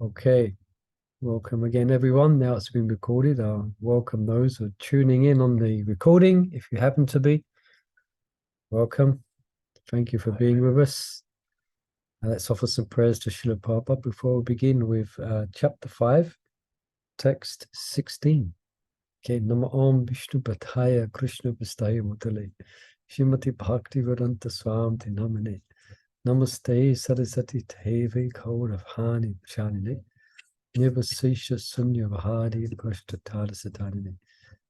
Okay, welcome again, everyone. Now it's been recorded. Welcome those who are tuning in on the recording. If you happen to be, welcome. Thank you for being with us. Let's offer some prayers to Srila Prabhupada before we begin with chapter 5, text 16. Okay, Nama Om Vishnu Pataya Krishna Vistaya Mutale Shrimati Bhakti Vedanta Swami Namane Namaste Sarasati Teve Kauravhani Shanine Nivasisha Sunya Vahadi Prashtatara Satanine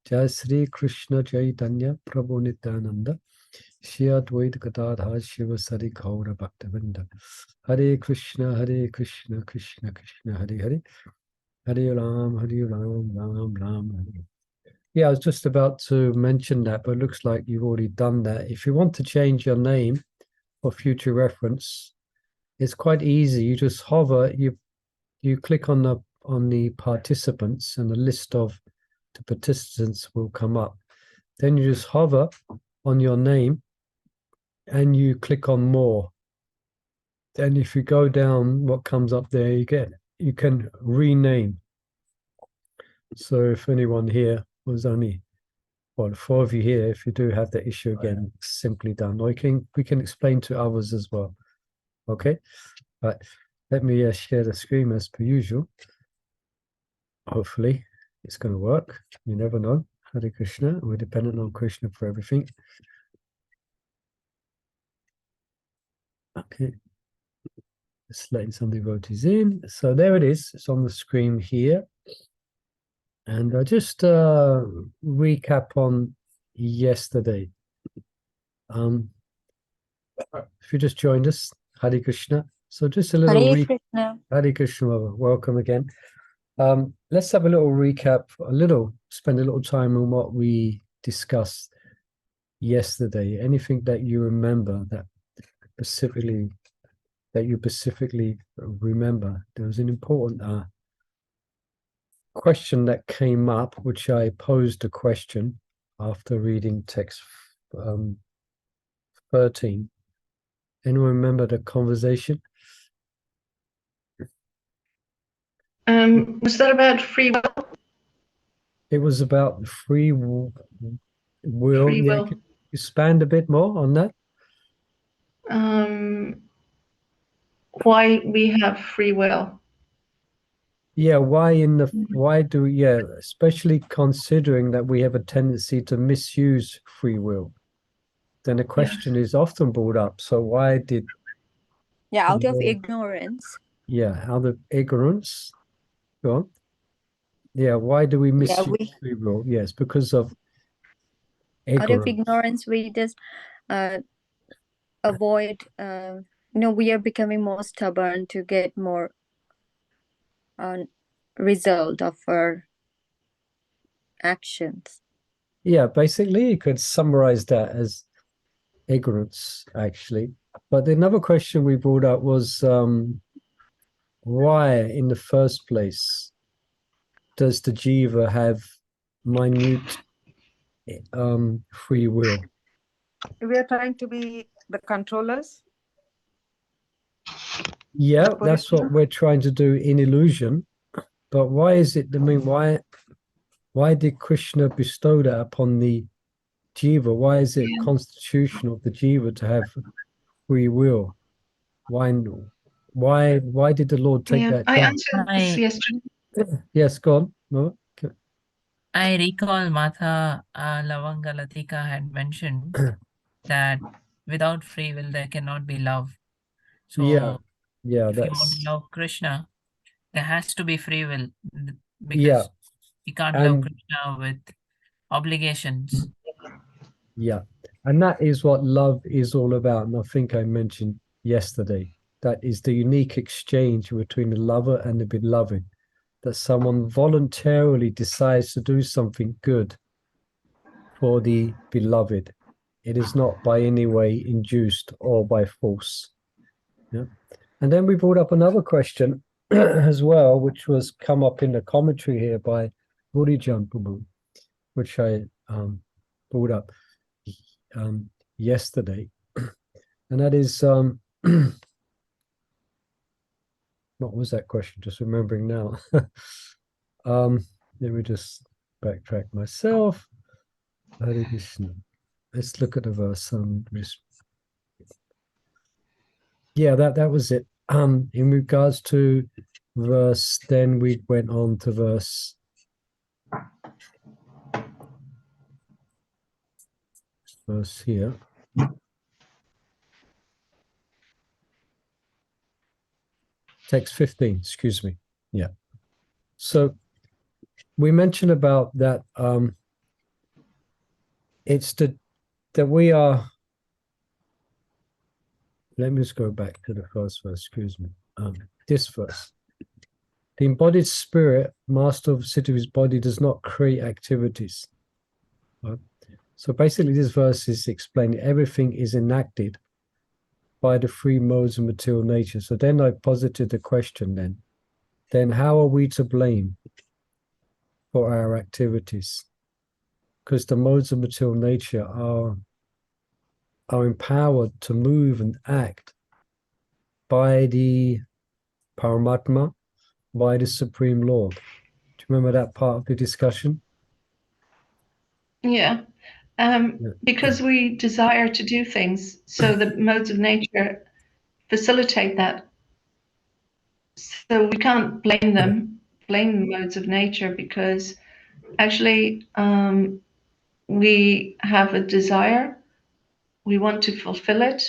Jai Sri Krishna Chaitanya Prabhu Nityananda Shri Advaita Gadadhar Shiva Sari Gaura Bhaktavinda Hare Krishna Krishna Krishna Hare Hare Hare Ram Ram Ram Hare. Yeah, I was just about to mention that, but it looks like you've already done that. If you want to change your name for future reference, it's quite easy. You just hover, you click on the participants, and the list of the participants will come up. Then you just hover on your name and you click on more. Then if you go down, what comes up there, you can rename. So if anyone here was only, well, 4 of you here, if you do have the issue again, it's simply done. Or we can explain to others as well. Okay, right. Let me share the screen as per usual. Hopefully it's going to work. You never know. Hare Krishna. We're dependent on Krishna for everything. Okay. Let's let some devotees in. So there it is. It's on the screen here. And I just recap on yesterday. If you just joined us, Hare Krishna. So just a little Hare Krishna. Hare Krishna. Welcome again. Let's have a little recap, spend a little time on what we discussed yesterday. Anything that you remember that you specifically remember. There was an important question that came up, which I posed a question after reading text 13. Anyone remember the conversation? Was that about free will? It was about free will. Free will. Can you expand a bit more on that? Why we have free will. Yeah, especially considering that we have a tendency to misuse free will. Then the question is often brought up. So why did... Yeah, out of ignorance. Yeah, out of ignorance. Go on. Yeah, why do we misuse free will? Yes, because of ignorance. Out of ignorance, we just avoid, we are becoming more stubborn to get more result of our actions. Yeah, basically you could summarize that as ignorance, actually. But another question we brought up was why in the first place does the jiva have minute free will? We are trying to be the controllers. Yeah, that's what we're trying to do in illusion. But why is it, why did Krishna bestow that upon the jiva? Why is it constitutional of the jiva to have free will? Why did the Lord take that I chance? answered this yesterday. Yes, go on. No? Okay. I recall Matha Lavanga Latika had mentioned that without free will there cannot be love. So if you want to love Krishna, there has to be free will, because you can't love Krishna with obligations. Yeah, and that is what love is all about. And I think I mentioned yesterday, that is the unique exchange between the lover and the beloved, that someone voluntarily decides to do something good for the beloved. It is not by any way induced or by force. Yeah. And then we brought up another question as well, which was come up in the commentary here by Burijan Prabhu, which I brought up yesterday. And that is What was that question? Just remembering now. Let me just backtrack myself. Hare Krishna. Let's look at the verse. Yeah, that was it. In regards to verse, then we went on to verse here. Text 15, excuse me. Yeah. So we mentioned about that it's that we are, let me just go back to the first verse, excuse me. This verse. The embodied spirit, master of the city of his body, does not create activities. Right? So basically this verse is explaining everything is enacted by the three modes of material nature. So then I posited the question then how are we to blame for our activities? Because the modes of material nature are empowered to move and act by the Paramatma, by the Supreme Lord. Do you remember that part of the discussion? Yeah. Because we desire to do things, so the modes of nature facilitate that. So we can't blame the modes of nature, because actually we have a desire, we want to fulfill it,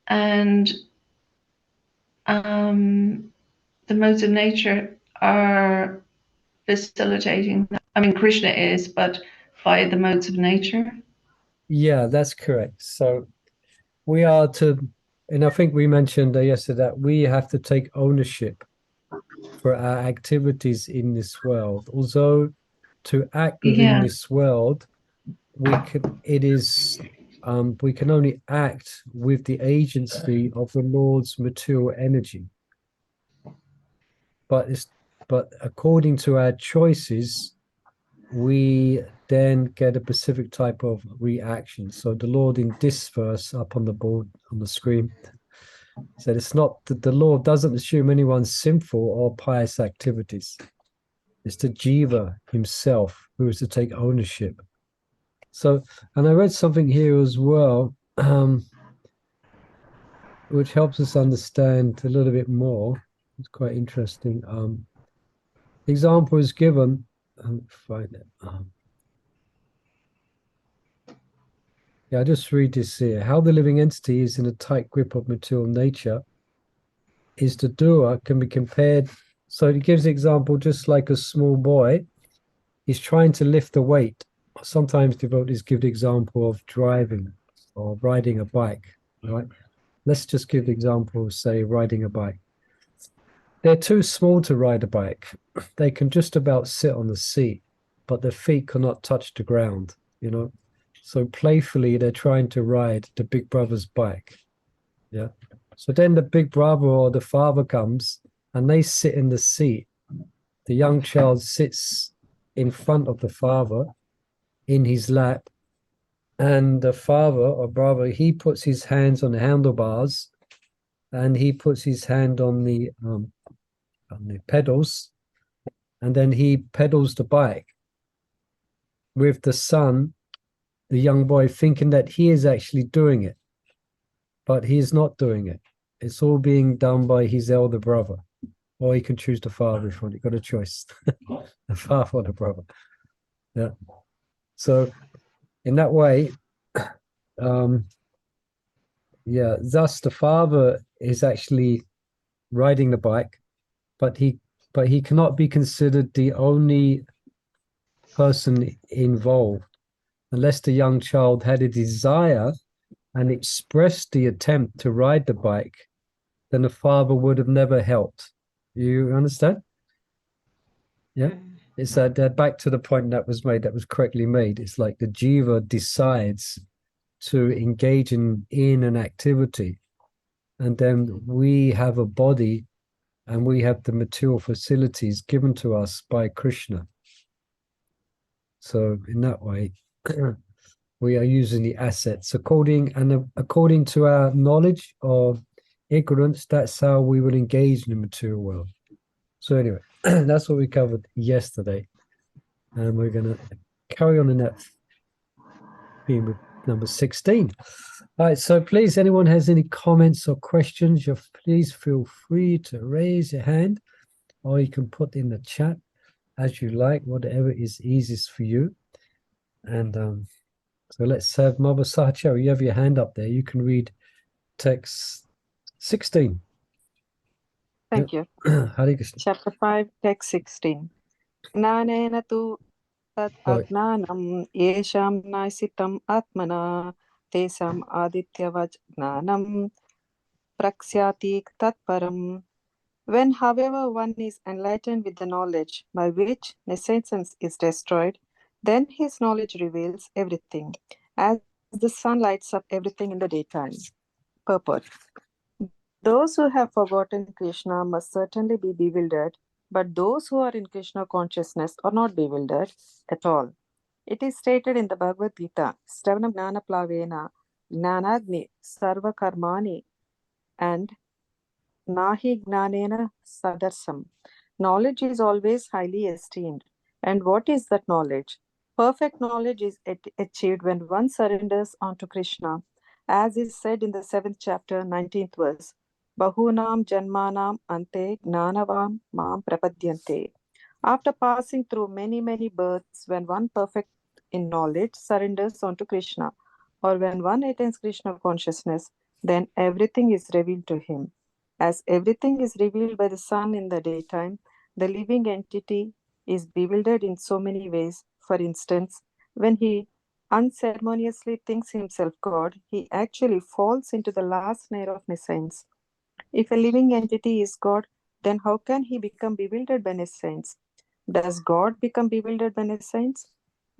and the modes of nature are facilitating that. I mean, Krishna is, but by the modes of nature. Yeah, that's correct. So we are to, and I think we mentioned yesterday that we have to take ownership for our activities in this world. Although to act within this world, we can only act with the agency of the Lord's material energy. But according to our choices, we then get a specific type of reaction. So the Lord in this verse up on the board on the screen said it's not that the Lord doesn't assume anyone's sinful or pious activities. It's the jiva himself who is to take ownership. So, and I read something here as well, which helps us understand a little bit more. It's quite interesting. The example is given. Find it. Yeah, I'll just read this here. How the living entity is in a tight grip of material nature is the doer can be compared. So it gives the example just like a small boy is trying to lift a weight. Sometimes devotees give the example of driving or riding a bike, right? Let's just give the example of, say, riding a bike. They're too small to ride a bike. They can just about sit on the seat, but their feet cannot touch the ground, you know? So playfully, they're trying to ride the big brother's bike. Yeah. So then the big brother or the father comes and they sit in the seat. The young child sits in front of the father in his lap, and the father or brother, he puts his hands on the handlebars and he puts his hand on the pedals, and then he pedals the bike with the son, the young boy, thinking that he is actually doing it, but he is not doing it. It's all being done by his elder brother, or he can choose the father if you got a choice, the father or the brother. Yeah. So in that way, yeah, thus the father is actually riding the bike, but he cannot be considered the only person involved unless the young child had a desire and expressed the attempt to ride the bike. Then the father would have never helped. You understand? Yeah. It's that back to the point that was made, that was correctly made. It's like the jiva decides to engage in an activity, and then we have a body and we have the material facilities given to us by Krishna. So in that way, we are using the assets according to our knowledge of ignorance, that's how we will engage in the material world. So anyway, that's what we covered yesterday. And we're going to carry on in that theme with number 16. All right, so please, anyone has any comments or questions, please feel free to raise your hand, or you can put in the chat as you like, whatever is easiest for you. And so let's have Mother Sacha, you have your hand up there. You can read text 16. Thank you. Hare Krishna. Chapter 5, text 16. Jnanena tu tat Sorry. agnanam yesham naisitam atmana tesam adityavaj gnanam praksyati tat param. When, however, one is enlightened with the knowledge by which nescience is destroyed, then his knowledge reveals everything, as the sun lights up everything in the daytime. Purport. Those who have forgotten Krishna must certainly be bewildered, but those who are in Krishna consciousness are not bewildered at all. It is stated in the Bhagavad Gita, Stravanam Gnana Plavena, Gnanagni Sarva Karmani, and Nahi Gnanena Sadarsam. Knowledge is always highly esteemed. And what is that knowledge? Perfect knowledge is achieved when one surrenders unto Krishna, as is said in the 7th chapter, 19th verse. Bahunam Janmanam Ante Gnanavam Mam Prapadyante. After passing through many, many births, when one perfect in knowledge surrenders unto Krishna, or when one attains Krishna consciousness, then everything is revealed to him. As everything is revealed by the sun in the daytime, the living entity is bewildered in so many ways. For instance, when he unceremoniously thinks himself God, he actually falls into the last snare of nescience. If a living entity is God, then how can he become bewildered by nescience? Does God become bewildered by nescience?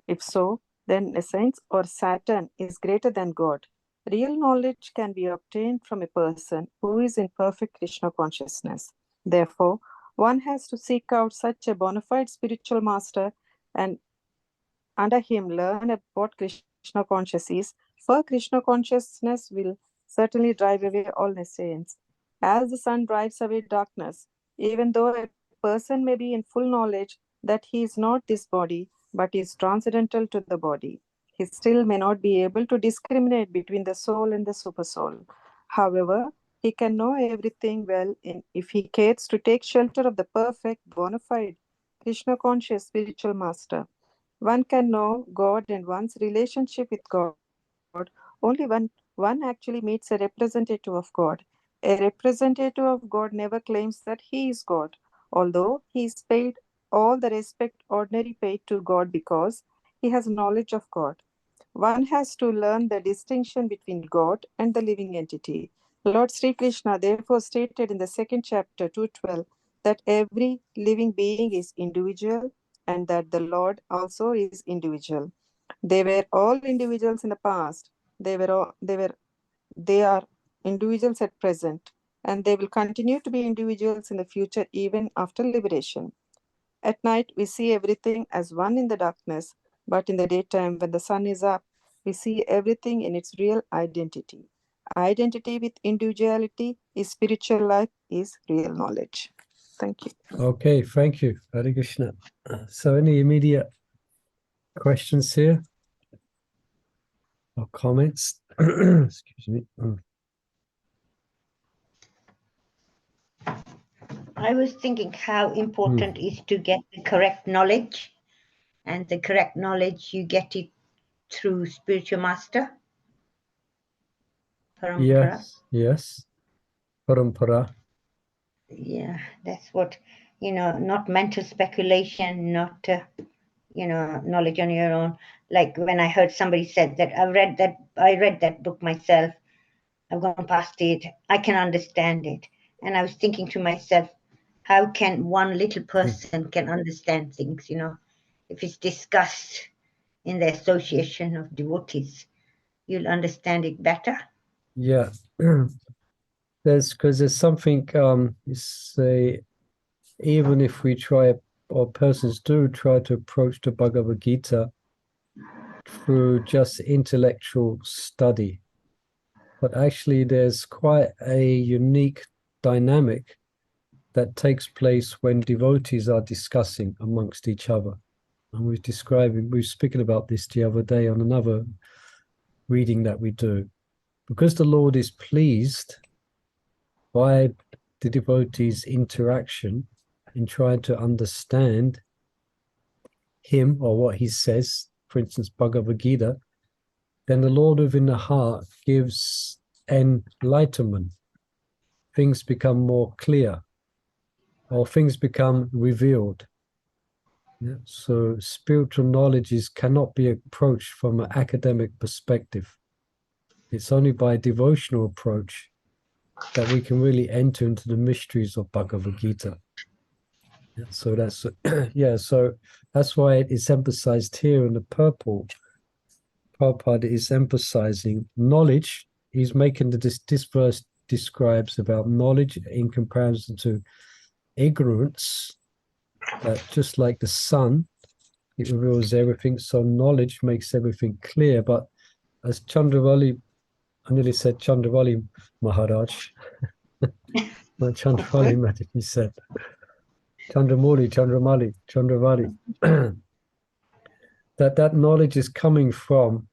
If so, then nescience or Saturn is greater than God. Real knowledge can be obtained from a person who is in perfect Krishna consciousness. Therefore, one has to seek out such a bona fide spiritual master and under him learn what Krishna consciousness is, for Krishna consciousness will certainly drive away all nescience. As the sun drives away darkness, even though a person may be in full knowledge that he is not this body, but is transcendental to the body, he still may not be able to discriminate between the soul and the supersoul. However, he can know everything well if he cares to take shelter of the perfect, bona fide, Krishna conscious spiritual master. One can know God and one's relationship with God only when one actually meets a representative of God. A representative of God never claims that he is God, although he is paid all the respect ordinarily paid to God because he has knowledge of God. One has to learn the distinction between God and the living entity. Lord Sri Krishna therefore stated in the 2nd chapter 212 that every living being is individual and that the Lord also is individual. They were all individuals in the past. They are individuals at present, and they will continue to be individuals in the future even after liberation. At night, we see everything as one in the darkness, but in the daytime, when the sun is up, we see everything in its real identity. Identity with individuality is spiritual life, is real knowledge. Thank you. Okay, thank you. Hare Krishna. So any immediate questions here or comments? Excuse me. I was thinking how important is to get the correct knowledge, and the correct knowledge you get it through spiritual master. Parampara. Yes. Parampara. Yeah, that's what, not mental speculation, not, knowledge on your own. Like when I heard somebody said that I read that book myself. I've gone past it. I can understand it. And I was thinking to myself, how can one little person can understand things, if it's discussed in the association of devotees, you'll understand it better. Yeah. There's something say even if we try, or persons do try to approach the Bhagavad Gita through just intellectual study, but actually there's quite a unique dynamic that takes place when devotees are discussing amongst each other. And we were speaking about this the other day on another reading that we do. Because the Lord is pleased by the devotees' interaction in trying to understand him or what he says, for instance, Bhagavad Gita, then the Lord within the heart gives enlightenment. Things become more clear, or things become revealed. Yeah? So spiritual knowledge cannot be approached from an academic perspective. It's only by a devotional approach that we can really enter into the mysteries of Bhagavad Gita. Yeah, so that's so that's why it is emphasized here in the purple. Prabhupada is emphasizing knowledge. He's making this verse describes about knowledge in comparison to ignorance, that just like the sun, it reveals everything, so knowledge makes everything clear. But as Chandravali, I nearly said Chandravali Maharaj, not Chandravali Maharaj, he said Chandramali, that knowledge is coming from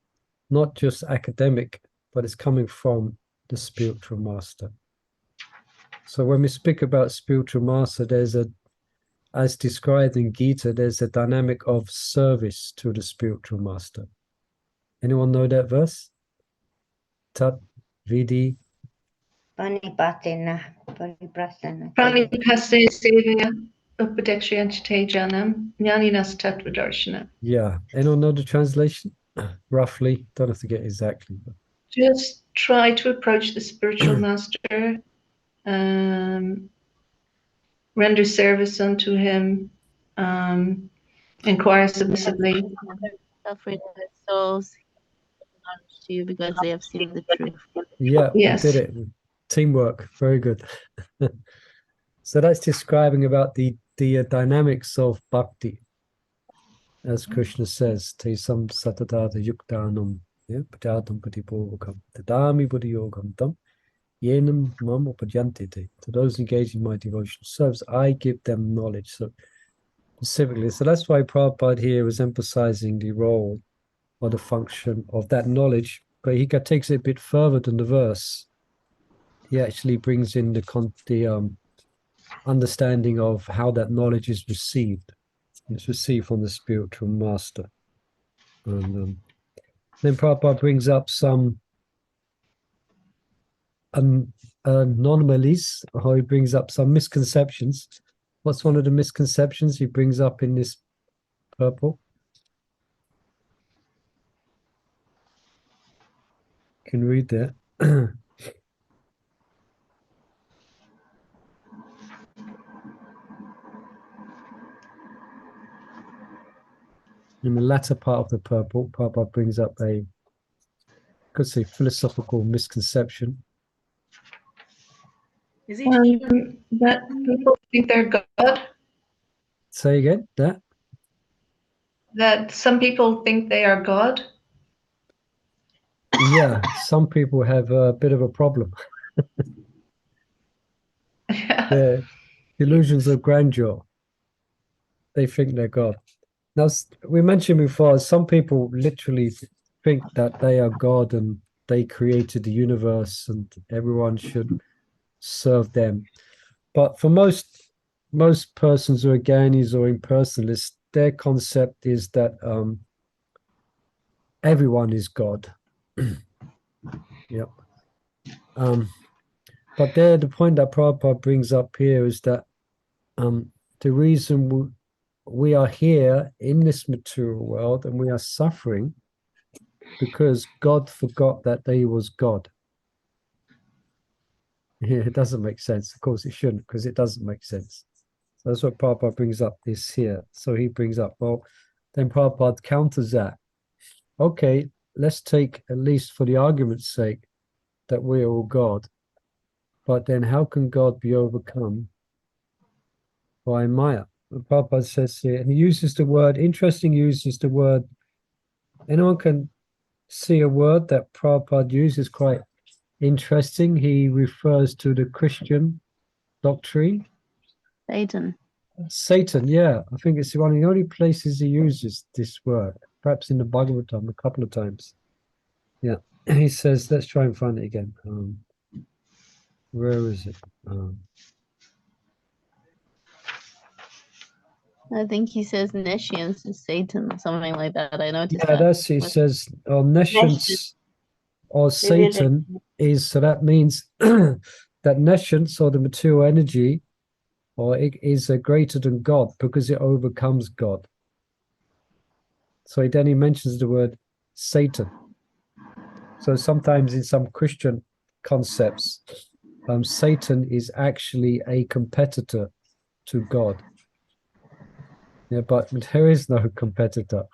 not just academic, but it's coming from the spiritual master. So when we speak about spiritual master, as described in Gita, there's a dynamic of service to the spiritual master. Anyone know that verse? Tat Vidi. Panipatena, Pariprasana. Pranipase sevya upadekshayanchatejanam jnaninas tattvadarshana. Yeah. Anyone know the translation? Roughly. Don't have to get exactly. But... Just try to approach the spiritual master, render service unto him, inquire submissively. Suffering their souls to you because they have seen the truth. Yeah, Yes. we did it. Teamwork. Very good. So that's describing about the dynamics of bhakti. As Krishna says, te sam satadata yuktanam pajatam patipurvakam tadami buddhiyogam tam yenam mam upadyantite. To those engaged in my devotional service, I give them knowledge. So specifically, so that's why Prabhupada here is emphasizing the role or the function of that knowledge, but he takes it a bit further than the verse. He actually brings in the understanding of how that knowledge is received. It's received from the spiritual master. And then Prabhupada brings up some anomalies, or he brings up some misconceptions. What's one of the misconceptions he brings up in this purple? You can read that. In the latter part of the purple, Prabhupada brings up could say philosophical misconception. Is it true? That people think they're God. Say again, that? That some people think they are God. Yeah, some people have a bit of a problem. They're illusions of grandeur. They think they're God. Now, we mentioned before, some people literally think that they are God and they created the universe and everyone should serve them. But for most persons who are Gyanis or impersonalists, their concept is that everyone is God. Yep. But the point that Prabhupada brings up here is that the reason we are here in this material world and we are suffering because God forgot that he was God. Yeah, it doesn't make sense. Of course it shouldn't, because it doesn't make sense. So that's what Prabhupada brings up this here. So he brings up, well, then Prabhupada counters that. Okay, let's take, at least for the argument's sake, that we are all God. But then how can God be overcome by Maya? Prabhupada says here, and he uses the word, interesting, uses the word, anyone can see a word that Prabhupada uses quite interesting. He refers to the Christian doctrine. Satan. Satan, yeah. I think it's one of the only places he uses this word. Perhaps in the Bhagavad a couple of times. Yeah. He says, let's try and find it again. Where is it? I think he says nescience is Satan or something like that. I noticed Yeah, that. he says nescience or Satan is, so that means that nescience or the material energy or it is greater than God because it overcomes God. So then he mentions the word Satan. So sometimes in some Christian concepts, Satan is actually a competitor to God. Yeah, but there is no competitor,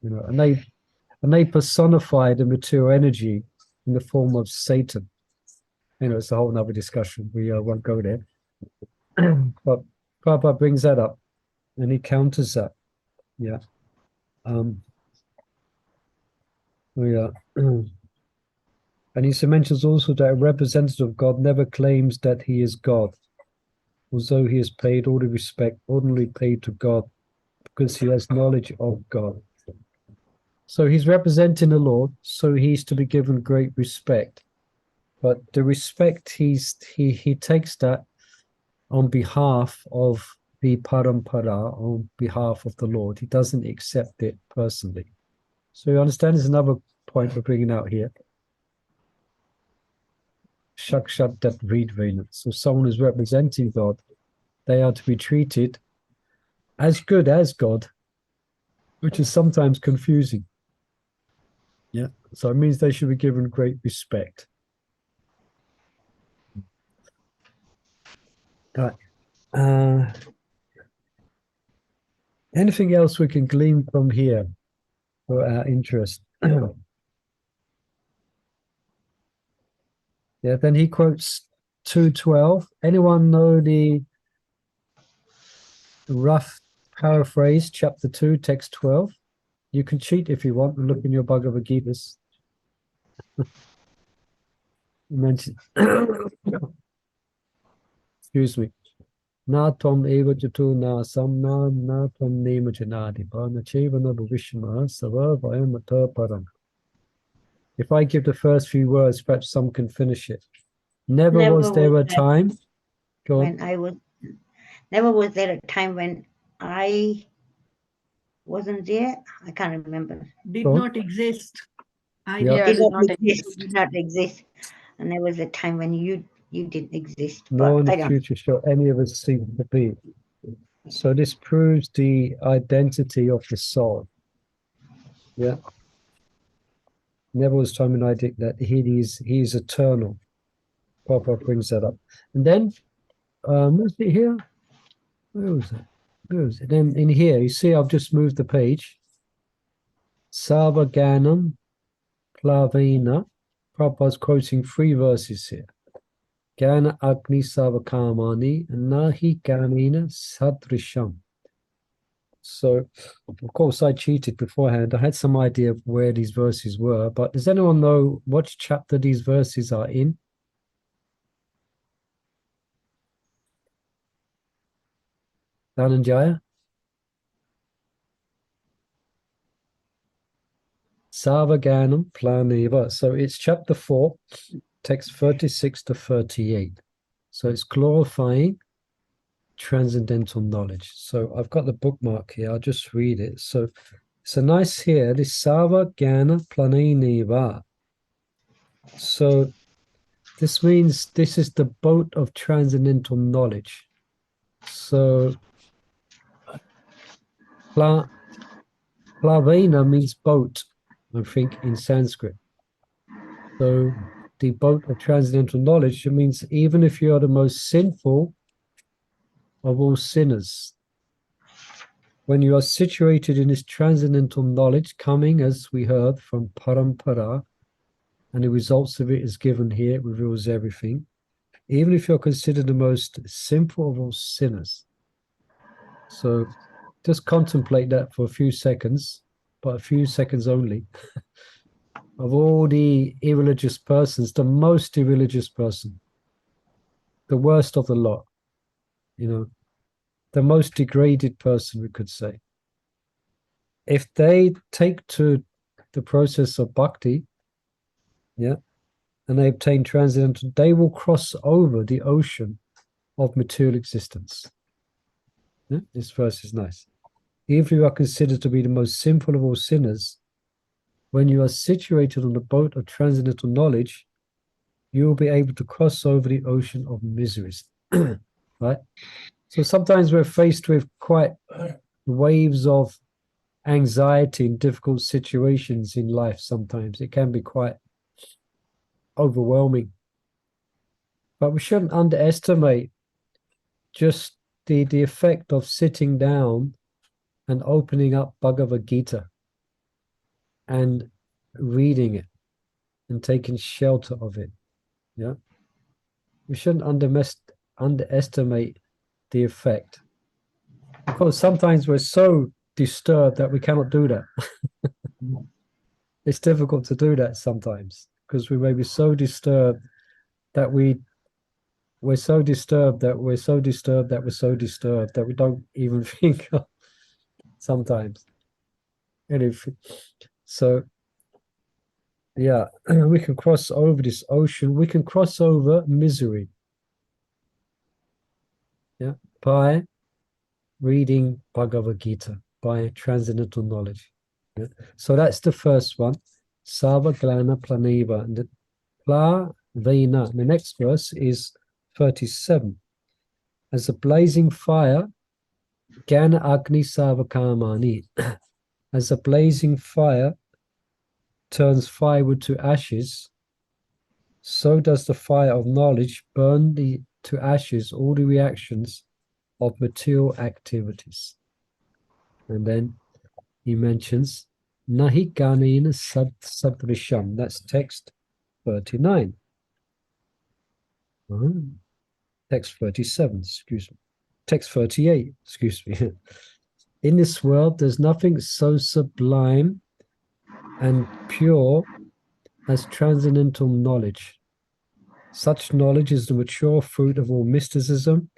and they personify the material energy in the form of Satan. It's a whole nother discussion. We won't go there. But Prabhupada brings that up and he counters that. Yeah. Yeah. And he mentions also that a representative of God never claims that he is God, although he is paid all the respect ordinarily paid to God because he has knowledge of God. So he's representing the Lord, so he's to be given great respect. But the respect he takes that on behalf of the parampara, on behalf of the Lord. He doesn't accept it personally. So you understand, there's another point we're bringing out here. Shakshat dat Vidvena. So someone who's representing God, they are to be treated as good as God, which is sometimes confusing. Yeah. So it means they should be given great respect. Right. Anything else we can glean from here for our interest? Yeah, then he quotes 2:12. Anyone know the rough paraphrase, chapter 2, text 12? You can cheat if you want and look in your Bhagavad Gitas. Mention. Excuse me. Na tom eva jatu na samna na tom nema janadipa na chevana bhavishma sava vayamata param. If I give the first few words, perhaps some can finish it. Never was there a time. Never was there a time when I wasn't there. I can't remember. Did not exist. Did not exist. And there was a time when you didn't exist. Nor in the future shall any of us seem to be. So this proves the identity of the soul. Yeah. Never was time when I think that he is eternal. Papa brings that up. And then what's it here? Where was it? Where was it? Then in here, you see I've just moved the page. Savaganam Plavena. Prabhupada's quoting 3 verses here. Gana Agni Savakamani Nahi Ganina Sadrisham. So, of course, I cheated beforehand. I had some idea of where these verses were, but does anyone know what chapter these verses are in? Dhananjaya? Savaganam Planeva. So it's chapter 4, text 36 to 38. So it's glorifying transcendental knowledge. So I've got the bookmark here. I'll just read it. So it's a nice here. This Savagana Planeva. So this means this is the boat of transcendental knowledge. So Plavena means boat, I think, in Sanskrit. So the boat of transcendental knowledge, it means even if you are the most sinful of all sinners, when you are situated in this transcendental knowledge coming, as we heard, from parampara, and the results of it is given here, it reveals everything. Even if you're considered the most sinful of all sinners. So just contemplate that for a few seconds, but a few seconds only. of all the irreligious persons, the most irreligious person, the worst of the lot, the most degraded person, we could say. If they take to the process of bhakti, and they obtain transcendental, they will cross over the ocean of material existence. This verse is nice. If you are considered to be the most sinful of all sinners, when you are situated on the boat of transcendental knowledge, you will be able to cross over the ocean of miseries. Right? So sometimes we're faced with quite waves of anxiety in difficult situations in life. Sometimes it can be quite overwhelming. But we shouldn't underestimate just the effect of sitting down and opening up Bhagavad Gita and reading it and taking shelter of it. Yeah. We shouldn't underestimate the effect. Of course, sometimes we're so disturbed that we cannot do that. It's difficult to do that sometimes because we may be so disturbed that we're so disturbed that we're so disturbed that we're so disturbed that we don't even think of sometimes. So yeah, we can cross over this ocean. We can cross over misery. Yeah, by reading Bhagavad Gita, by transcendental knowledge. Yeah? So that's the first one. Savaglana planeva. And the pla vena. The next verse is 37. As a blazing fire, Gana Agni Savakamani. As a blazing fire turns firewood to ashes, so does the fire of knowledge burn to ashes all the reactions of material activities. And then he mentions Nahi Ganena Sadrisham. That's text 39. Text 37, excuse me. Text 38, excuse me. In this world, there's nothing so sublime and pure as transcendental knowledge. Such knowledge is the mature fruit of all mysticism,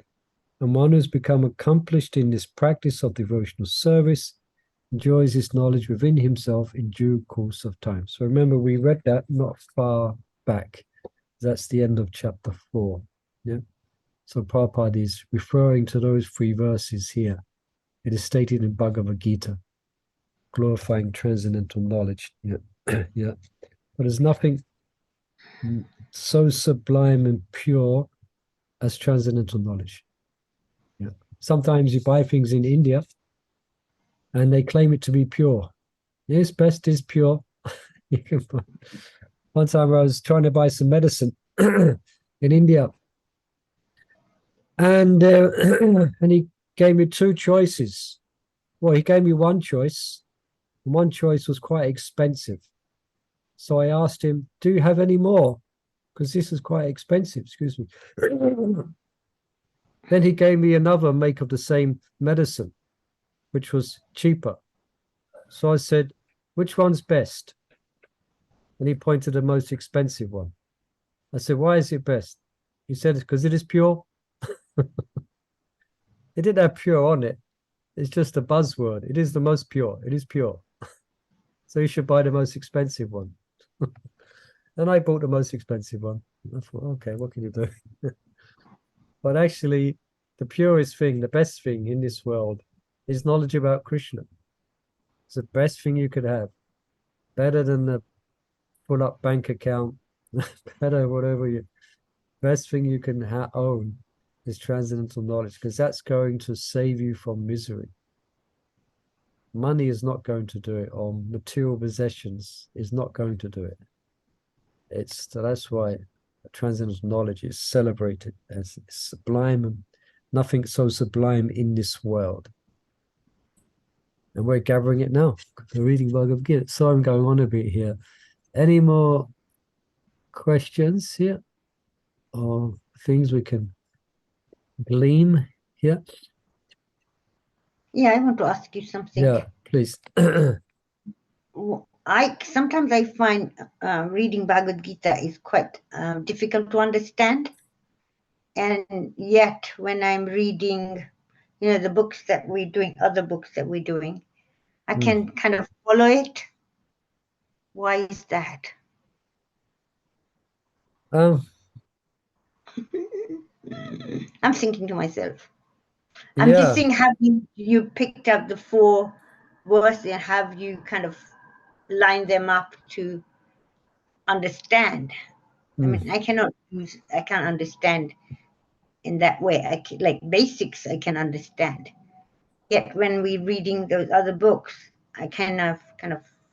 and one who's become accomplished in this practice of devotional service enjoys this knowledge within himself in due course of time. So remember, we read that not far back. That's the end of chapter 4. Yeah. So Prabhupada is referring to those 3 verses here. It is stated in Bhagavad Gita, glorifying transcendental knowledge. Yeah. Yeah. But there's nothing so sublime and pure as transcendental knowledge. Yeah. Sometimes you buy things in India and they claim it to be pure. Yes, best is pure. One time I was trying to buy some medicine in India, and and he gave me 2 choices. Well, he gave me one choice, and one choice was quite expensive. So I asked him, "Do you have any more? Because this is quite expensive." Excuse me. Then he gave me another make of the same medicine, which was cheaper. So I said, "Which one's best?" And he pointed to the most expensive one. I said, "Why is it best?" He said, "Because it is pure." It didn't have pure on it. It's just a buzzword. It is the most pure. It is pure. So you should buy the most expensive one. And I bought the most expensive one. I thought, okay, what can you do? But actually, the purest thing, the best thing in this world is knowledge about Krishna. It's the best thing you could have. Better than the full up bank account. Better whatever you. Best thing you can own is transcendental knowledge, because that's going to save you from misery. Money is not going to do it, or material possessions is not going to do it. That's why transcendental knowledge is celebrated as sublime, and nothing so sublime in this world. And we're gathering it now. We're reading Bhagavad Gita. So I'm going on a bit here. Any more questions here, or things we can glean here? Yeah, I want to ask you something. Yeah, please. sometimes I find reading Bhagavad Gita is quite difficult to understand. And yet when I'm reading, the books that we're doing, other books that we're doing, I can kind of follow it. Why is that? I'm thinking to myself. I'm just saying, have you picked up the 4 verses and have you kind of lined them up to understand? I mean, I can't understand in that way. Like basics, I can understand. Yet when we're reading those other books, I kind of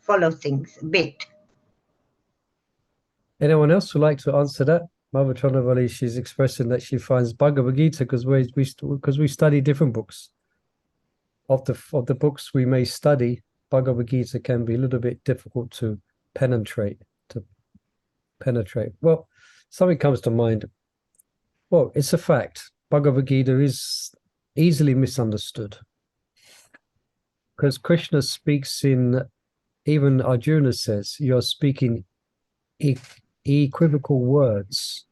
follow things a bit. Anyone else would like to answer that? Mother Chanavali, she's expressing that she finds Bhagavad Gita because we study different books. Of the books we may study, Bhagavad Gita can be a little bit difficult to penetrate. Well, something comes to mind. Well, it's a fact. Bhagavad Gita is easily misunderstood because Krishna speaks in, even Arjuna says, you're speaking equivocal words.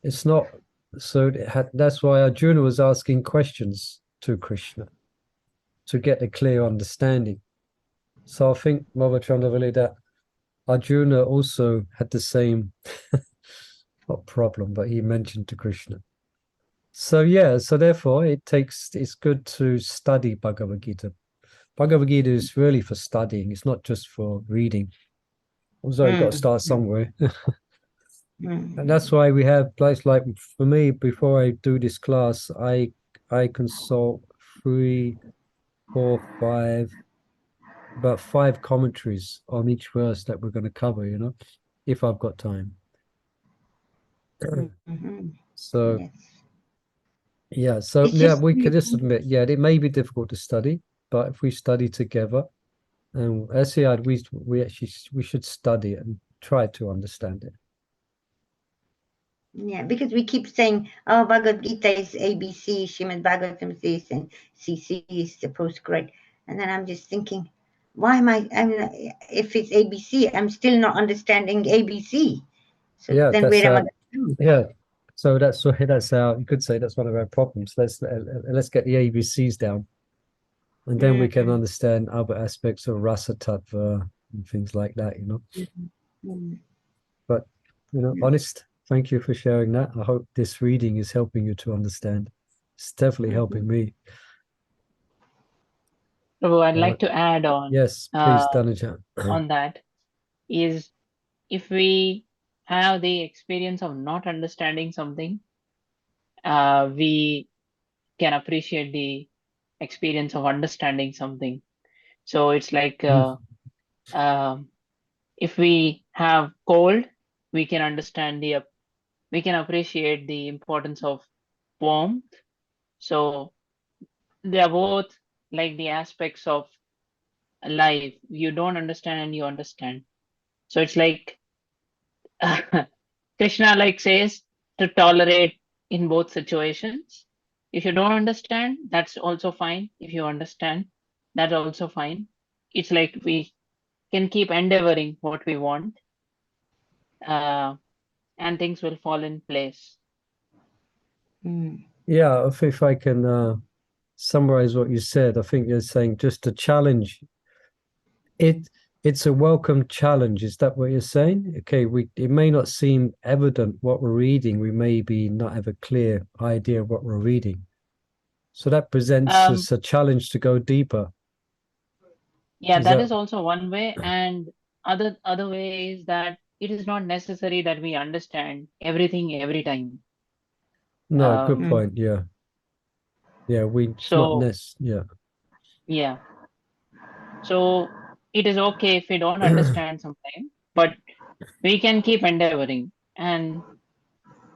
It's not, so that's why Arjuna was asking questions to Krishna to get a clear understanding. So I think, Mother Chandravali, that Arjuna also had the same, not problem, but he mentioned to Krishna. So so therefore it's good to study Bhagavad Gita. Bhagavad Gita is really for studying. It's not just for reading. Although you've got to start somewhere. And that's why we have places like, for me, before I do this class, I consult 3, 4, 5, about 5 commentaries on each verse that we're going to cover, if I've got time. So we can just admit, it may be difficult to study, but if we study together, and as we should study it and try to understand it. Yeah, because we keep saying, oh, Bhagavad Gita is ABC, Srimad Bhagavatam is this, and CC is the postgrad. And then I'm just thinking, why am if it's ABC, I'm still not understanding ABC. So then where am I going to do? So that's how you could say that's one of our problems. Let's get the ABCs down, and then we can understand other aspects of rasa tattva and things like that, But honest, thank you for sharing that. I hope this reading is helping you to understand. It's definitely helping me. So I'd like to add on. Yes, please, Dhanuja. On that is, if we have the experience of not understanding something, we can appreciate the experience of understanding something. So it's like, if we have cold, we can appreciate the importance of warmth. So they are both like the aspects of life. You don't understand and you understand. So it's like Krishna says to tolerate in both situations. If you don't understand, that's also fine. If you understand, that's also fine. It's like we can keep endeavoring what we want, and things will fall in place. Yeah, if I can summarize what you said, I think you're saying just a challenge. It's a welcome challenge. Is that what you're saying? Okay, it may not seem evident what we're reading. We may not have a clear idea of what we're reading. So that presents us a challenge to go deeper. Yeah, that is also one way. And other way is that it is not necessary that we understand everything every time. No, good point. Yeah. Yeah, Yeah. So it is okay if we don't understand something, but we can keep endeavoring, and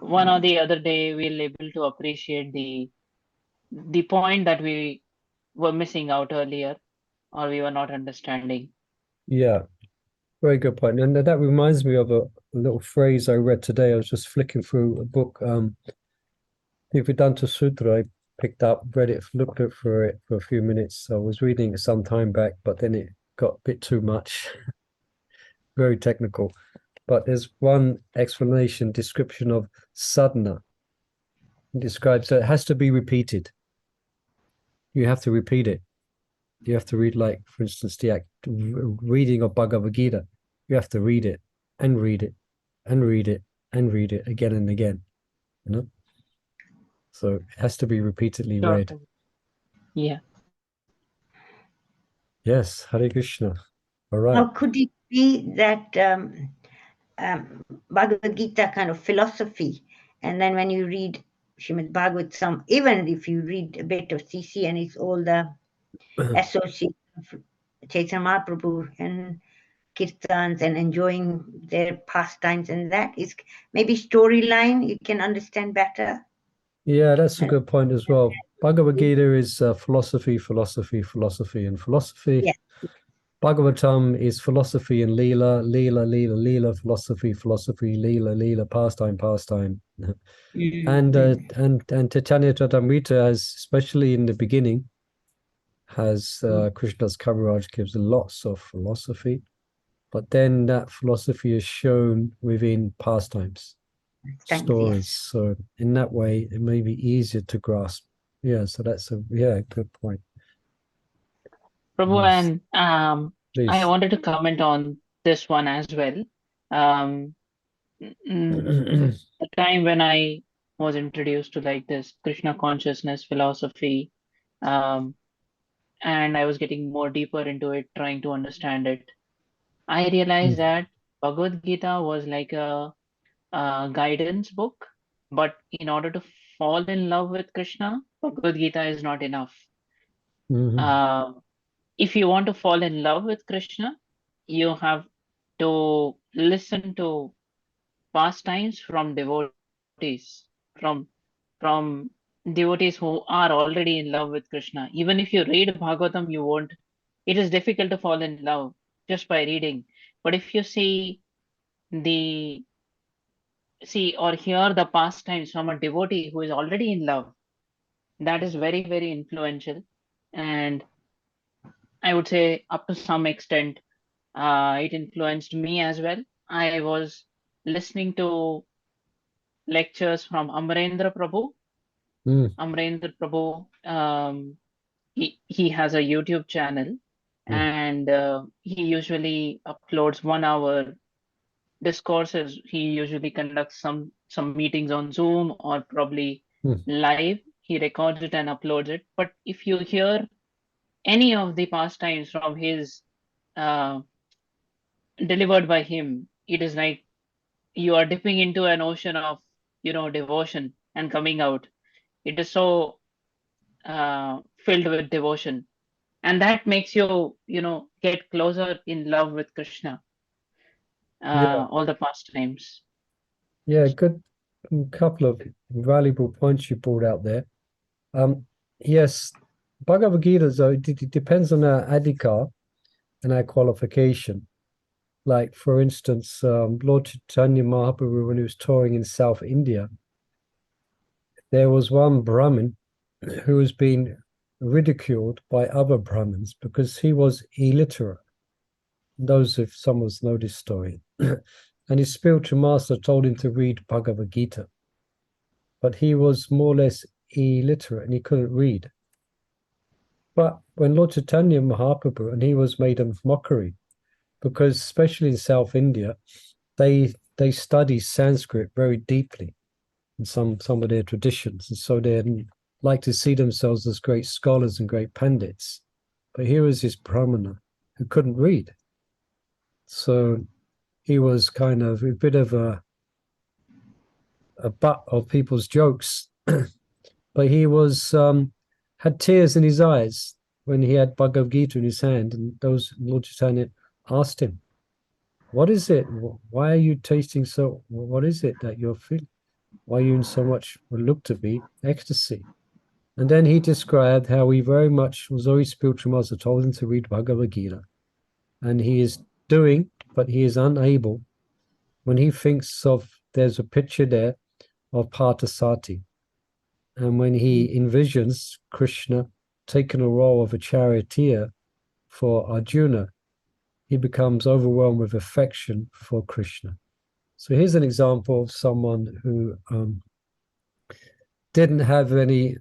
one or the other day we'll able to appreciate the point that we were missing out earlier, or we were not understanding. Yeah, very good point. And that reminds me of a little phrase I read today. I was just flicking through a book, Vedanta Sutra. I picked up, read it, looked for it for a few minutes. I was reading it some time back, but then got a bit too much, very technical. But there's one explanation, description of sadhana. It describes that it has to be repeated. You have to repeat it. You have to read, like, for instance, the reading of Bhagavad Gita. You have to read it and read it and read it and read it again and again. You know? So it has to be repeatedly Sure. read. Yeah. Yes, Hare Krishna. All right. Now, could it be that Bhagavad Gita kind of philosophy, and then when you read Srimad Bhagavatam, even if you read a bit of CC and it's all the associates of Chaitanya Mahaprabhu and kirtans and enjoying their pastimes, and that is maybe storyline you can understand better. Yeah, that's a good point as well. Bhagavad Gita is philosophy, philosophy, philosophy, and philosophy. Yeah. Bhagavatam is philosophy and Leela, Leela, Leela, Leela, philosophy, philosophy, Leela, Leela, pastime, pastime. And Chaitanya Charitamrita has, especially in the beginning, has Krishna's Kaviraj gives lots of philosophy, but then that philosophy is shown within pastimes, stories. Yes. So in that way, it may be easier to grasp. Yeah, so that's a good point. Prabhu, Yes. and Please. I wanted to comment on this one as well. The time when I was introduced to like this Krishna consciousness philosophy, and I was getting more deeper into it, trying to understand it, I realized that Bhagavad Gita was like a guidance book, but in order to fall in love with Krishna, Bhagavad Gita is not enough. If you want to fall in love with Krishna, you have to listen to pastimes from devotees, from devotees who are already in love with Krishna. Even if you read Bhagavatam, you won't. It is difficult to fall in love just by reading. But if you the see or hear the pastimes from a devotee who is already in love, that is very, very influential. And I would say up to some extent, it influenced me as well. I was listening to lectures from Amarendra Prabhu. Amarendra Prabhu, he has a YouTube channel, and he usually uploads 1 hour discourses. He usually conducts some meetings on Zoom or probably live. He records it and uploads it. But if you hear any of the pastimes from his delivered by him, it is like you are dipping into an ocean of devotion and coming out. It is so filled with devotion, and that makes you get closer in love with Krishna. All the pastimes. Yeah, good couple of valuable points you brought out there. Yes, Bhagavad Gita, though, it depends on our adhikar and our qualification. Like, for instance, Lord Chaitanya Mahaprabhu, when he was touring in South India, there was one Brahmin who was being ridiculed by other Brahmins because he was illiterate. Those, if someone's know this story. And his spiritual master told him to read Bhagavad Gita. But he was more or less illiterate and he couldn't read. But when Lord Chaitanya Mahaprabhu, and he was made of mockery, because especially in South India, they study Sanskrit very deeply in some of their traditions, and so they like to see themselves as great scholars and great pandits. But here was this Brahmana who couldn't read, so he was kind of a bit of a butt of people's jokes. But he was had tears in his eyes when he had Bhagavad Gita in his hand, and those Lord Chaitanya asked him, "What is it? Why are you tasting so? What is it that you're feeling? Why are you in so much what looked to be ecstasy?" And then he described how he very much was always spiritual master told him to read Bhagavad Gita, and he is doing, but he is unable. When he thinks of, there's a picture there of Parthasati, and when he envisions Krishna taking a role of a charioteer for Arjuna, he becomes overwhelmed with affection for Krishna. So here's an example of someone who didn't have any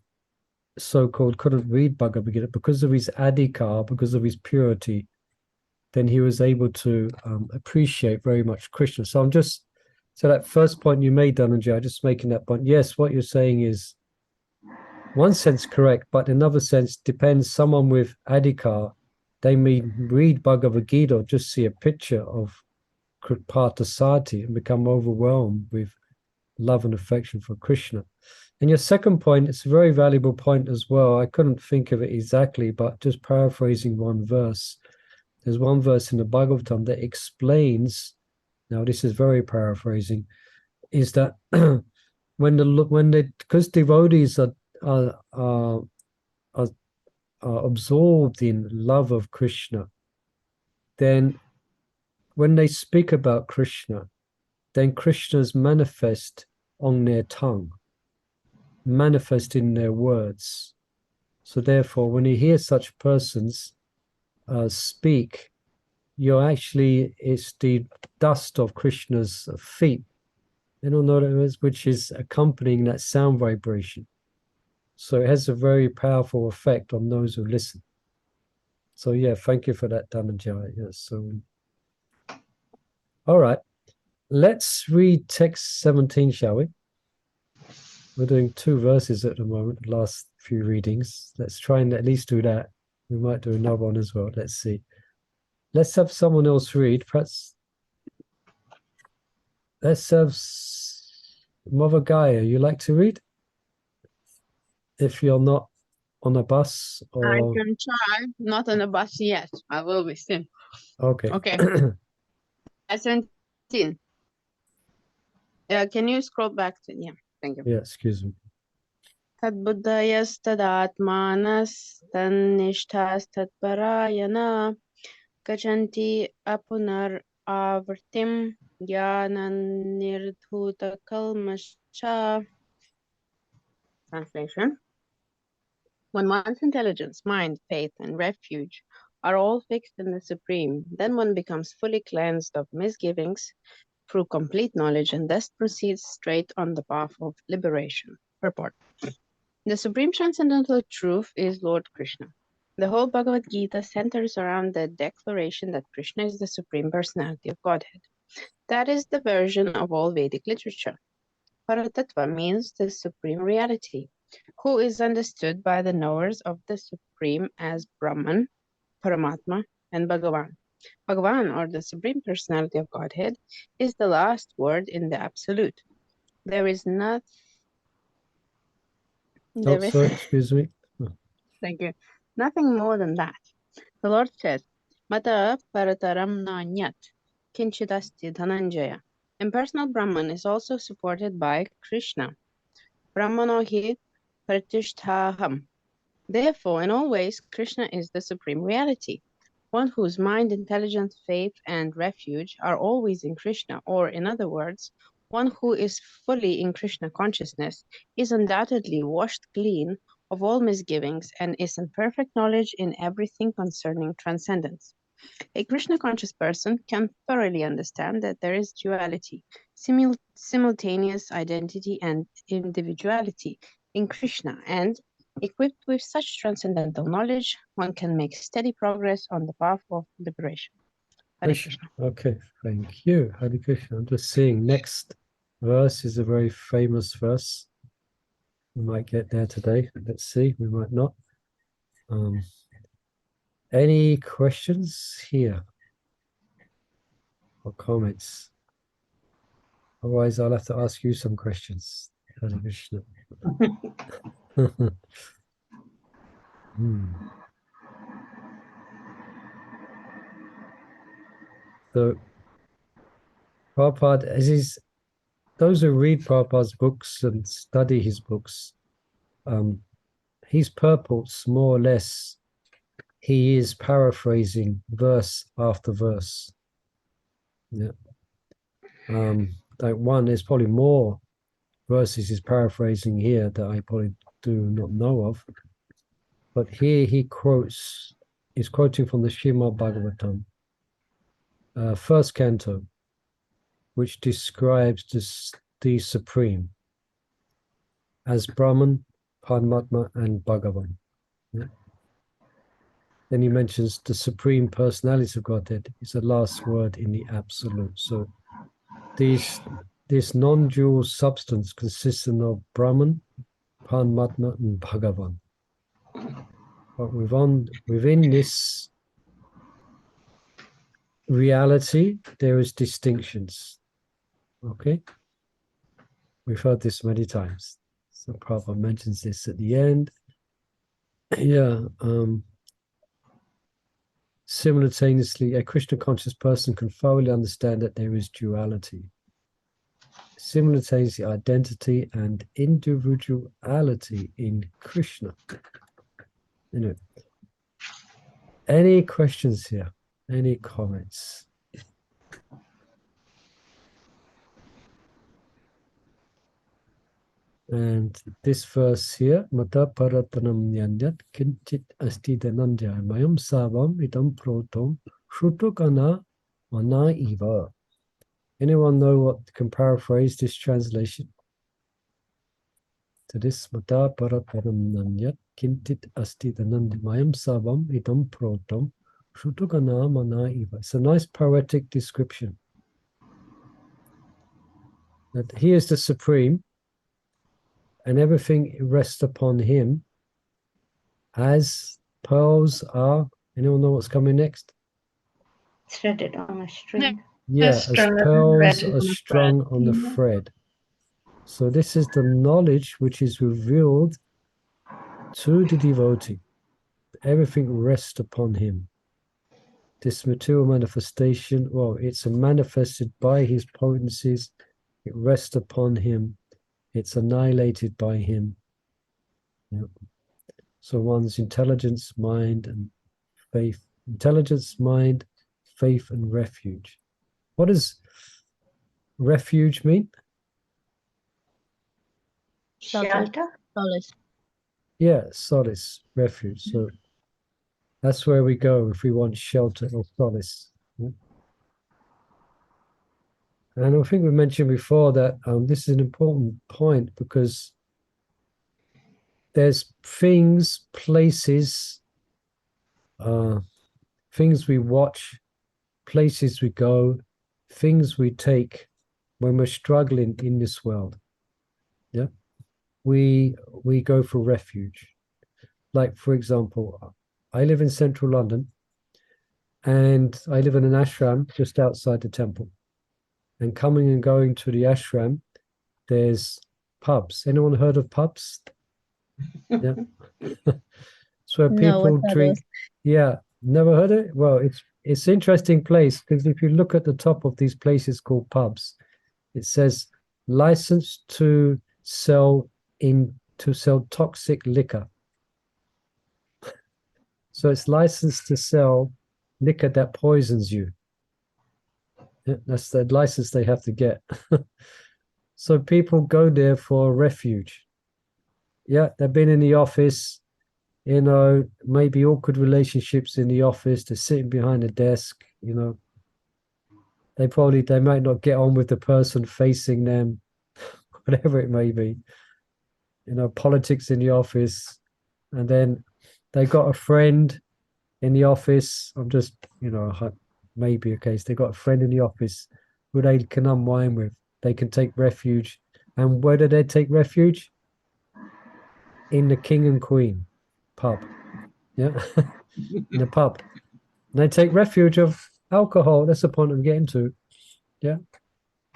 so-called, couldn't read Bhagavad Gita because of his adhikar, because of his purity, then he was able to appreciate very much Krishna. So so that first point you made, Dhananjay, just making that point. Yes, what you're saying is one sense correct, but in another sense depends. Someone with adhikar, they may read Bhagavad Gita or just see a picture of Parthasati and become overwhelmed with love and affection for Krishna. And your second point, it's a very valuable point as well. I couldn't think of it exactly, but just paraphrasing one verse. There's one verse in the Bhagavatam that explains, now this is very paraphrasing, is that because devotees are absorbed in love of Krishna, then when they speak about Krishna, then Krishna's manifest on their tongue, manifest in their words. So therefore, when you hear such persons speak, it's the dust of Krishna's feet, which is accompanying that sound vibration. So it has a very powerful effect on those who listen. So yeah, thank you for that, Dhananjay. Yes, so all right. Let's read text 17, shall we? We're doing 2 verses at the moment, the last few readings. Let's try and at least do that. We might do another one as well. Let's see. Let's have someone else read. Perhaps let's have Mother Gaia. You like to read? If you're not on a bus or... I can try. Not on a bus yet. I will be soon. Okay. Okay. 17. Can you scroll back to... Yeah, thank you. Yeah, excuse me. Tadbuddhayastadatmanas tannishtastatparayana gacanti apunar avartim jnannirdhuta kalmasha. Translation. When one's intelligence, mind, faith, and refuge are all fixed in the Supreme, then one becomes fully cleansed of misgivings through complete knowledge and thus proceeds straight on the path of liberation. Purport. The Supreme Transcendental Truth is Lord Krishna. The whole Bhagavad Gita centers around the declaration that Krishna is the Supreme Personality of Godhead. That is the version of all Vedic literature. Paratattva means the Supreme Reality, who is understood by the knowers of the Supreme as Brahman, Paramatma, and Bhagavan. Bhagavan, or the Supreme Personality of Godhead, is the last word in the Absolute. There is not... Sorry, excuse me. Thank you. Nothing more than that. The Lord says, Mata Parataram Nanyat, Kinchidasti Dhananjaya. Impersonal Brahman is also supported by Krishna. Brahmanohi Pratishtaham. Therefore, in all ways, Krishna is the Supreme Reality, one whose mind, intelligence, faith, and refuge are always in Krishna, or in other words, one who is fully in Krishna consciousness is undoubtedly washed clean of all misgivings and is in perfect knowledge in everything concerning transcendence. A Krishna-conscious person can thoroughly understand that there is duality, simultaneous identity and individuality in Krishna, and equipped with such transcendental knowledge, one can make steady progress on the path of liberation. Hare Krishna. Okay, thank you. Hare Krishna. I'm just seeing next verse is a very famous verse. We might get there today. Let's see. We might not. Any questions here or comments? Otherwise, I'll have to ask you some questions. Hare Krishna. So, Prabhupada, those who read Prabhupada's books and study his books, his purports, more or less, he is paraphrasing verse after verse. Yeah. Like there's probably more verses he's paraphrasing here that I probably do not know of. But here he's quoting from the Srimad Bhagavatam. first canto, which describes the Supreme as Brahman, Paramatma, and Bhagavan. Yeah. Then he mentions the Supreme Personality of Godhead is the last word in the Absolute. So this non-dual substance consisting of Brahman, Paramatma, and Bhagavan. But within this reality, there is distinctions. Okay? We've heard this many times. So Prabhupada mentions this at the end. Yeah. Simultaneously, a Krishna conscious person can thoroughly understand that there is duality. Simultaneously, identity and individuality in Krishna. Any questions here? Any comments? And this verse here, Mata Paratanam Nyanyat Kinchit Asti Dhananjaya Mayam Savam Idam Protom Shrutukana Mana Eva. Anyone know what can paraphrase this translation? To this Mata Paratanam Nyanyat Kinchit Asti Dhananjaya Mayam Savam Idam Protom Shrutukana Mana Eva. It's a nice poetic description. That he is the Supreme, and everything rests upon him as pearls are. Anyone know what's coming next? Threaded on a string. Yeah, as pearls are strung on the thread. So this is the knowledge which is revealed to the devotee. Everything rests upon him. This material manifestation, well, it's manifested by his potencies. It rests upon him. It's annihilated by him. Yep. So one's intelligence, mind, and faith. Intelligence, mind, faith, and refuge. What does refuge mean? Shelter? Solace. Yeah, solace, refuge. So that's where we go if we want shelter or solace. Yeah. And I think we mentioned before that this is an important point because there's things, places, things we watch, places we go, things we take when we're struggling in this world. Yeah, we go for refuge. Like, for example, I live in central London, and I live in an ashram just outside the temple. And coming and going to the ashram, there's pubs. Anyone heard of pubs? Yeah. It's where people drink. Yeah, never heard it? Well, it's an interesting place because if you look at the top of these places called pubs, it says licensed to sell toxic liquor. So it's licensed to sell liquor that poisons you. Yeah, that's the license they have to get. So people go there for refuge. Yeah, they've been in the office, maybe awkward relationships in the office. They're sitting behind a desk, they might not get on with the person facing them, whatever it may be. Politics in the office, and then they got a friend in the office. I'm just, maybe a case. They got a friend in the office who they can unwind with. They can take refuge. And where do they take refuge? In the King and Queen pub. Yeah. In the pub. And they take refuge of alcohol. That's the point I'm getting to. Yeah.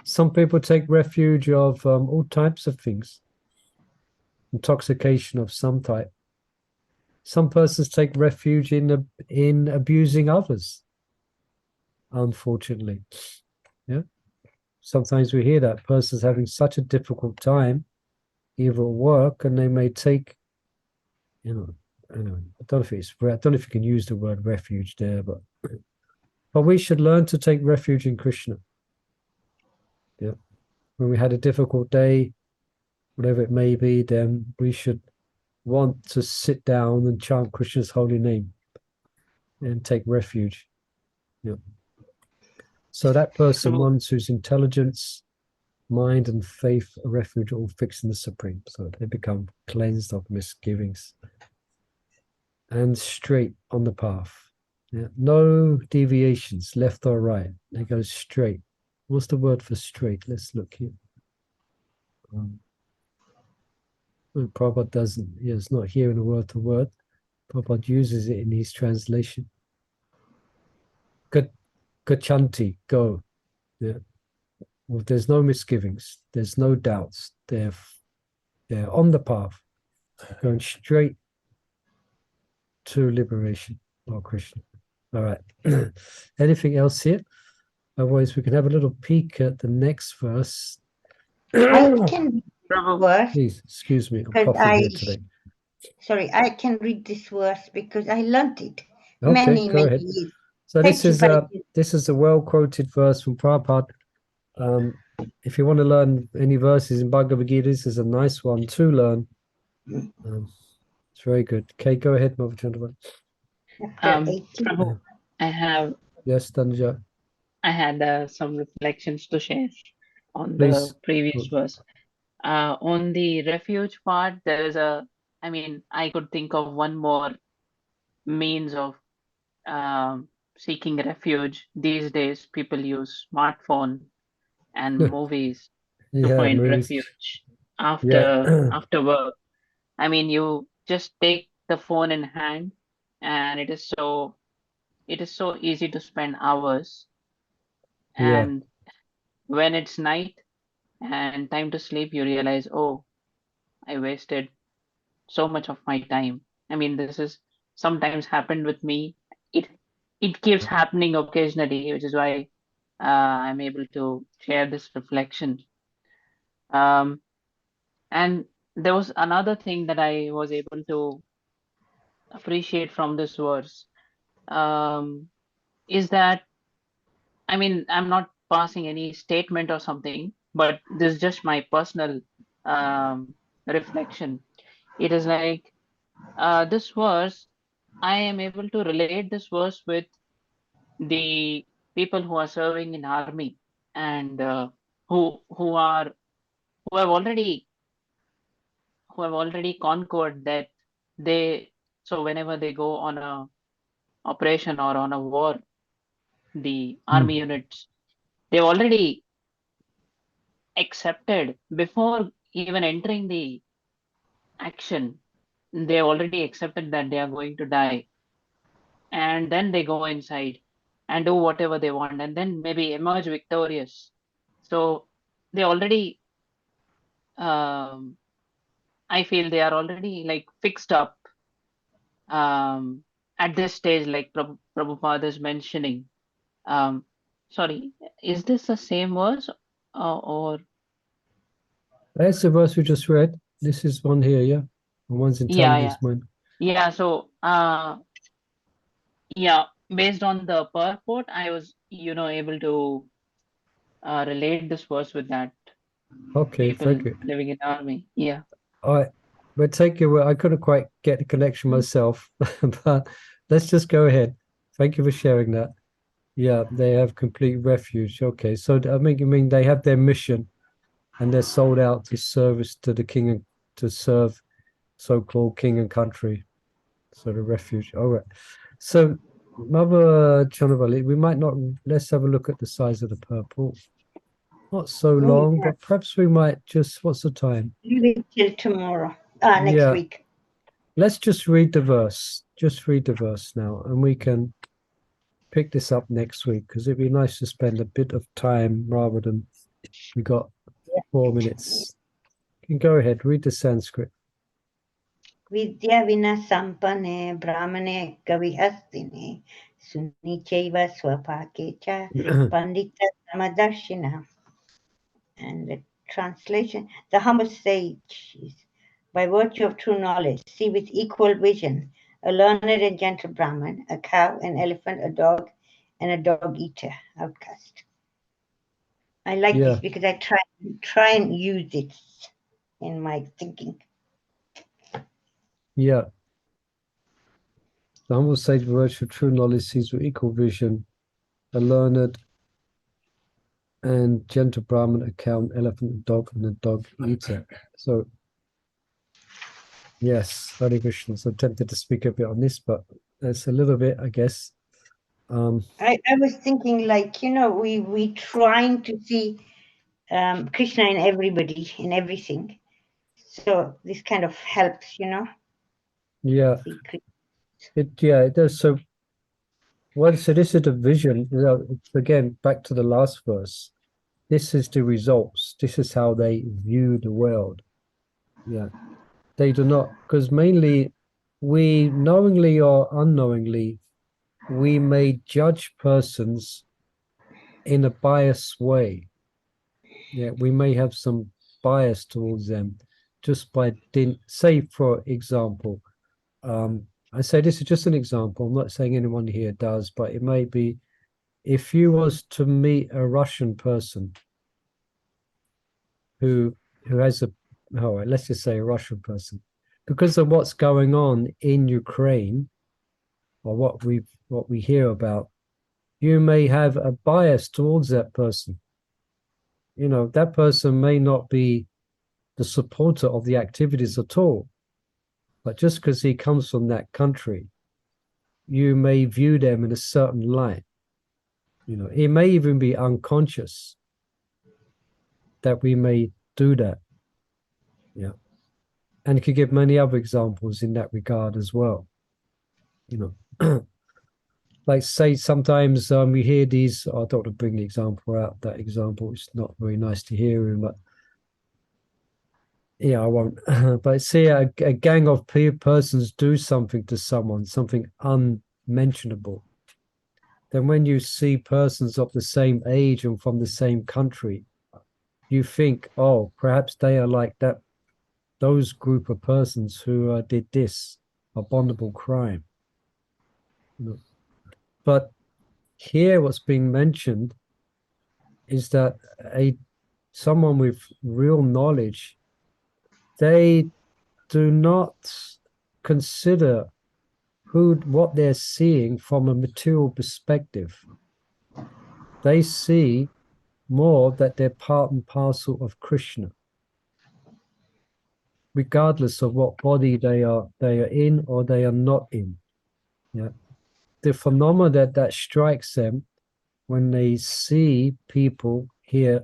Some people take refuge of all types of things. Intoxication of some type. Some persons take refuge in abusing others, unfortunately. Yeah. Sometimes we hear that persons having such a difficult time, either at work, and they may take, I don't know if you can use the word refuge there, but we should learn to take refuge in Krishna. Yeah. When we had a difficult day, whatever it may be, then we should want to sit down and chant Krishna's holy name and take refuge. Yeah. So that person So- wants whose intelligence, mind, and faith are refuge all fixed in the Supreme. So they become cleansed of misgivings and straight on the path. Yeah. No deviations, left or right. They go straight. What's the word for straight? Let's look here. Prabhupada doesn't, it's not here in a word to word. Prabhupada uses it in his translation. Gachanti, go. Yeah. Well, there's no misgivings. There's no doubts. They're on the path, going straight to liberation. Oh, Krishna. All right. Anything else here? Otherwise, we can have a little peek at the next verse. I can read this Prabhu, verse Please, excuse me. I'm because coughing here today. sorry, I can read this verse because I learnt it Okay, many, go many ahead. years. So Thank you, Bharaji. this is a well-quoted verse from Prabhupada. If you want to learn any verses in Bhagavad Gita, this is a nice one to learn. It's very good. Okay, go ahead, Mother Chandra. Chapter 18. Prabhu, Yes, Danja. I had some reflections to share on Please. the previous verse. On the refuge part, I could think of one more means of seeking refuge. These days, people use smartphone and movies to Yeah, find movies. refuge Yeah. after work. I mean, you just take the phone in hand, and it is so easy to spend hours. Yeah. And when it's night and time to sleep, you realize, oh, I wasted so much of my time. I mean, this is sometimes happened with me. It keeps happening occasionally, which is why I'm able to share this reflection. Um, and there was another thing that I was able to appreciate from this verse, is that, I mean, I'm not passing any statement or something, but this is just my personal reflection. It is like, this verse, I am able to relate this verse with the people who are serving in army, and who have already conquered that. They So whenever they go on a operation or on a war, the army units, they've already accepted before even entering the action. They already accepted that they are going to die, and then they go inside and do whatever they want, and then maybe emerge victorious. So they already, um, I feel they are already like fixed up, um, at this stage, like Prabhupada is mentioning. Um, Sorry, is this the same verse, or That's the verse we just read. This is one here, yeah? And one's intelligence, mind. yeah. So yeah, based on the purport, I was, able to relate this verse with that. Okay, People thank you. living in army. Yeah. All right. But take your word. I couldn't quite get the connection myself, but let's just go ahead. Thank you for sharing that. Yeah, they have complete refuge. Okay, so I mean, you mean they have their mission and they're sold out to service to the king and to serve so-called king and country. So the refuge. All right. So Mother Chanavali, we might not, let's have a look at the size of the purple. Not so long, but perhaps we might just, what's the time? Leave it till tomorrow. Next week. Let's just read the verse. Just read the verse now, and we can pick this up next week, because it'd be nice to spend a bit of time rather than we got 4 minutes. You can go ahead, read the Sanskrit. Vidya vina sampane brahmane kavi astine sunichaiva swapakecha pandita samadarshina. And the translation, the humble sage is, by virtue of true knowledge, see with equal vision a learned and gentle Brahman, a cow, an elephant, a dog, and a dog-eater outcast. I like this because I try and use it in my thinking. Yeah. The humble sage, by virtue of true knowledge, sees with equal vision a learned and gentle Brahmin, a cow, an elephant, a dog, and a dog eater. So, yes, Hare Krishna. So tempted to speak a bit on this, but it's a little bit, I guess. I was thinking, like, we trying to see Krishna in everybody, in everything. So this kind of helps, Yeah, see it does. So, so this is the vision. Again, back to the last verse. This is the results. This is how they view the world. Yeah, they do not, because mainly we knowingly or unknowingly, we may judge persons in a biased way. Yeah, we may have some bias towards them just by say, for example, I say this is just an example. I'm not saying anyone here does, but it may be if you was to meet a Russian person who has let's just say a Russian person, because of what's going on in Ukraine or what we hear about, you may have a bias towards that person. That person may not be the supporter of the activities at all, but just because he comes from that country, you may view them in a certain light. It may even be unconscious that we may do that. Yeah. And you could give many other examples in that regard as well. Like say sometimes we hear these, I don't want to bring the example out, that example, it's not very nice to hear, but yeah, I won't. But see a gang of persons do something to someone, something unmentionable. Then when you see persons of the same age and from the same country, you think, oh, perhaps they are like that, those group of persons who did this abominable crime. But here what's being mentioned is that someone with real knowledge, they do not consider what they're seeing from a material perspective. They see more that they're part and parcel of Krishna, regardless of what body they are in or they are not in. Yeah. The phenomena that strikes them when they see people here,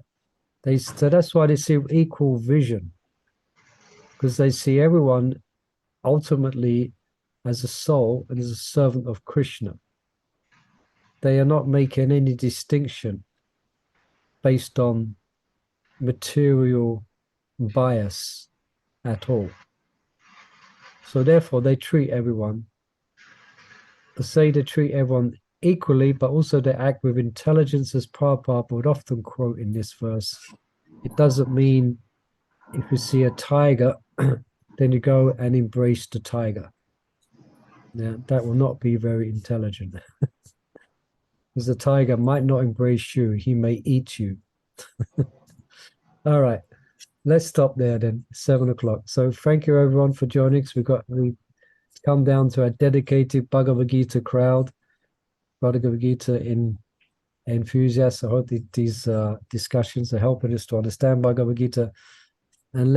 so that's why they see equal vision, because they see everyone ultimately as a soul and as a servant of Krishna. They are not making any distinction based on material bias at all. So therefore, they treat everyone equally, but also they act with intelligence, as Prabhupada would often quote in this verse. It doesn't mean if you see a tiger, then you go and embrace the tiger. Yeah, that will not be very intelligent. Because the tiger might not embrace you, he may eat you. All right, let's stop there then, 7:00. So thank you everyone for joining us. We come down to a dedicated Bhagavad Gita crowd, Bhagavad Gita enthusiasts. I hope these discussions are helping us to understand Bhagavad Gita. And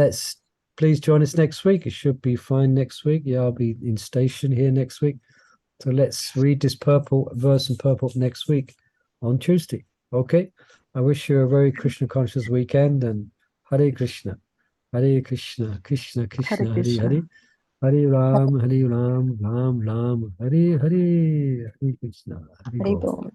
please join us next week. It should be fine next week. Yeah, I'll be in station here next week. So let's read this purple verse and purple next week on Tuesday. Okay. I wish you a very Krishna conscious weekend, and Hare Krishna, Krishna Krishna, Hare Hare Krishna. Hare, Hare Ram, Ram Ram, Hare Hare, Hare Krishna, Hare Hari Bol. Bol.